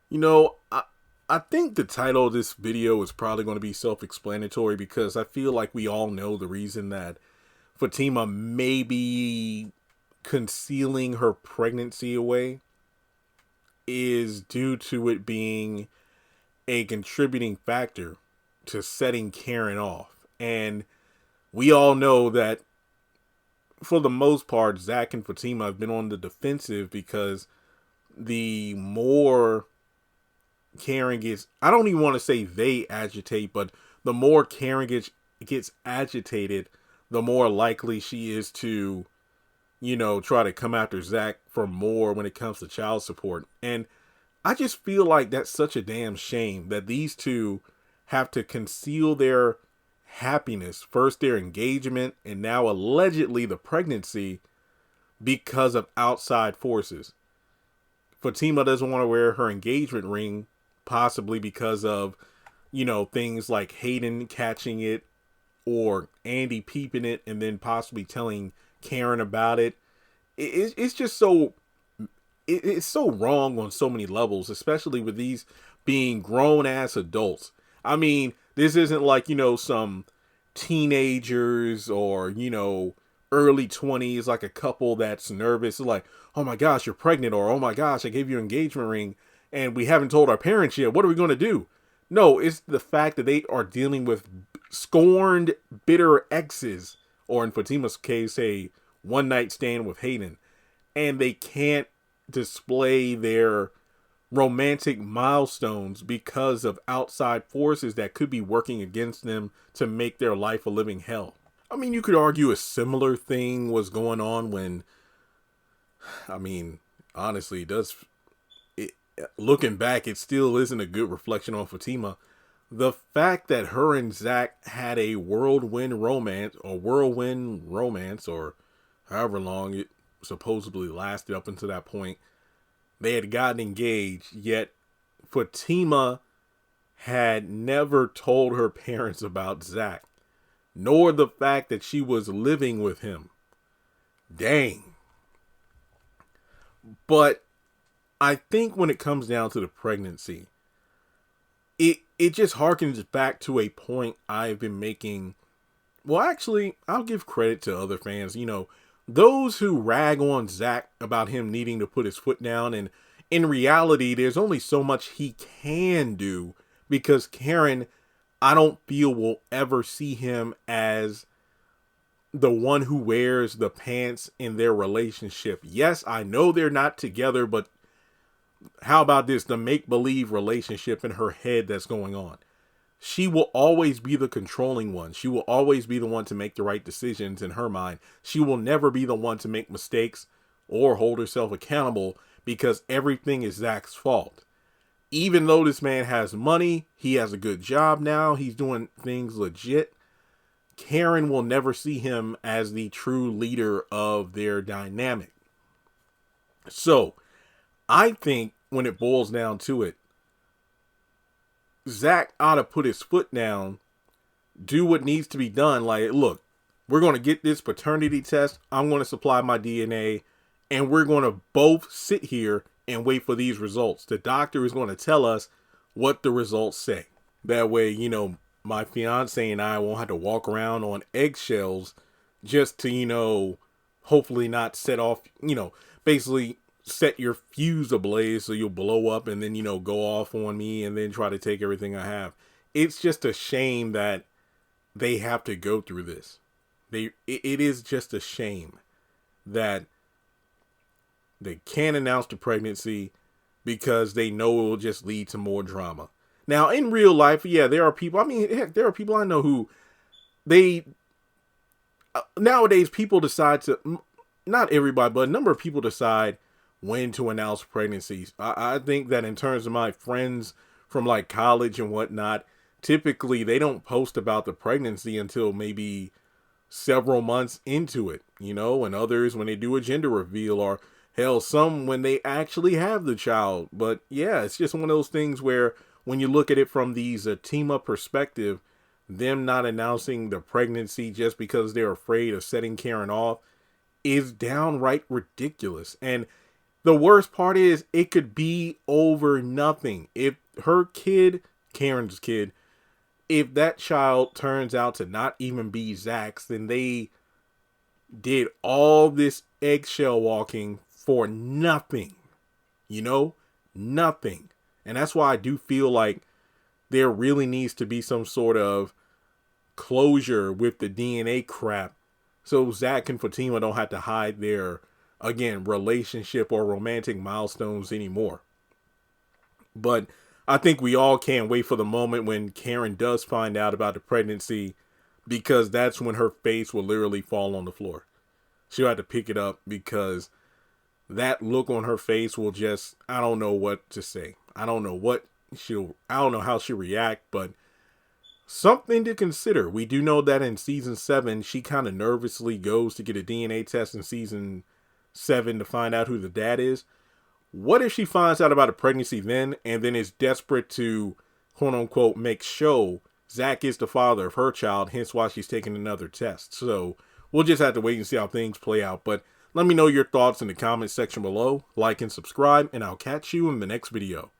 You know, I think the title of this video is probably going to be self-explanatory because I feel like we all know the reason that Fatima may be concealing her pregnancy away is due to it being a contributing factor to setting Karen off. And we all know that for the most part, Zach and Fatima have been on the defensive because the more Karen gets, I don't even want to say they agitate, but the more gets agitated, the more likely she is to, try to come after Zach for more when it comes to child support. And I just feel like that's such a damn shame that these two have to conceal their happiness, first their engagement, and now allegedly the pregnancy because of outside forces. Fatima doesn't want to wear her engagement ring, possibly because of, things like Hayden catching it or Andy peeping it and then possibly telling Karen about it. It's just so it's so wrong on so many levels, especially with these being grown ass adults. I mean, this isn't like, some teenagers or, early 20s, like a couple that's nervous, like, oh my gosh, you're pregnant, or oh my gosh, I gave you an engagement ring and we haven't told our parents yet. What are we going to do? No, it's the fact that they are dealing with scorned, bitter exes, or in Fatima's case, a one night stand with Hayden, and they can't display their romantic milestones because of outside forces that could be working against them to make their life a living hell. I mean, you could argue a similar thing was going on when, I mean, honestly, it, looking back, it still isn't a good reflection on Fatima. The fact that her and Zach had a whirlwind romance, or however long it supposedly lasted up until that point, they had gotten engaged, yet Fatima had never told her parents about Zach, nor the fact that she was living with him. Dang. But I think when it comes down to the pregnancy, it just harkens back to a point I've been making. Well, actually, I'll give credit to other fans. Those who rag on Zach about him needing to put his foot down, and in reality, there's only so much he can do because Karen, I don't feel, will ever see him as the one who wears the pants in their relationship. Yes, I know they're not together, but how about this? The make believe relationship in her head that's going on. She will always be the controlling one. She will always be the one to make the right decisions in her mind. She will never be the one to make mistakes or hold herself accountable because everything is Zach's fault. Even though this man has money, he has a good job now, he's doing things legit, Karen will never see him as the true leader of their dynamic. So, I think when it boils down to it, Zach ought to put his foot down, do what needs to be done. Like, look, we're going to get this paternity test. I'm going to supply my DNA, and we're going to both sit here and wait for these results. The doctor is going to tell us what the results say. That way, my fiance and I won't have to walk around on eggshells just to, hopefully not set off, basically set your fuse ablaze so you'll blow up and then, go off on me and then try to take everything I have. It's just a shame that they have to go through this. It is just a shame that they can't announce the pregnancy because they know it will just lead to more drama. Now, in real life, yeah, there are people, I mean, heck, there are people I know who nowadays people decide to, not everybody, but a number of people decide when to announce pregnancies. I think that in terms of my friends from like college and whatnot, typically they don't post about the pregnancy until maybe several months into it, and others when they do a gender reveal, or hell, some when they actually have the child. But yeah, it's just one of those things where when you look at it from the Zatima perspective, them not announcing the pregnancy just because they're afraid of setting Karen off is downright ridiculous. And the worst part is it could be over nothing. If her kid, Karen's kid, if that child turns out to not even be Zach's, then they did all this eggshell walking for nothing. You know? Nothing. And that's why I do feel like there really needs to be some sort of closure with the DNA crap so Zach and Fatima don't have to hide their, again, relationship or romantic milestones anymore. But I think we all can't wait for the moment when Karen does find out about the pregnancy, because that's when her face will literally fall on the floor. She'll have to pick it up because that look on her face will just, I don't know what to say. I don't know how she'll react, but something to consider. We do know that in season 7, she kind of nervously goes to get a DNA test in season 7 to find out who the dad is. What if she finds out about a pregnancy then, and then is desperate to, quote unquote, make show Zach is the father of her child, hence why she's taking another test. So we'll just have to wait and see how things play out. But let me know your thoughts in the comment section below. Like and subscribe, and I'll catch you in the next video.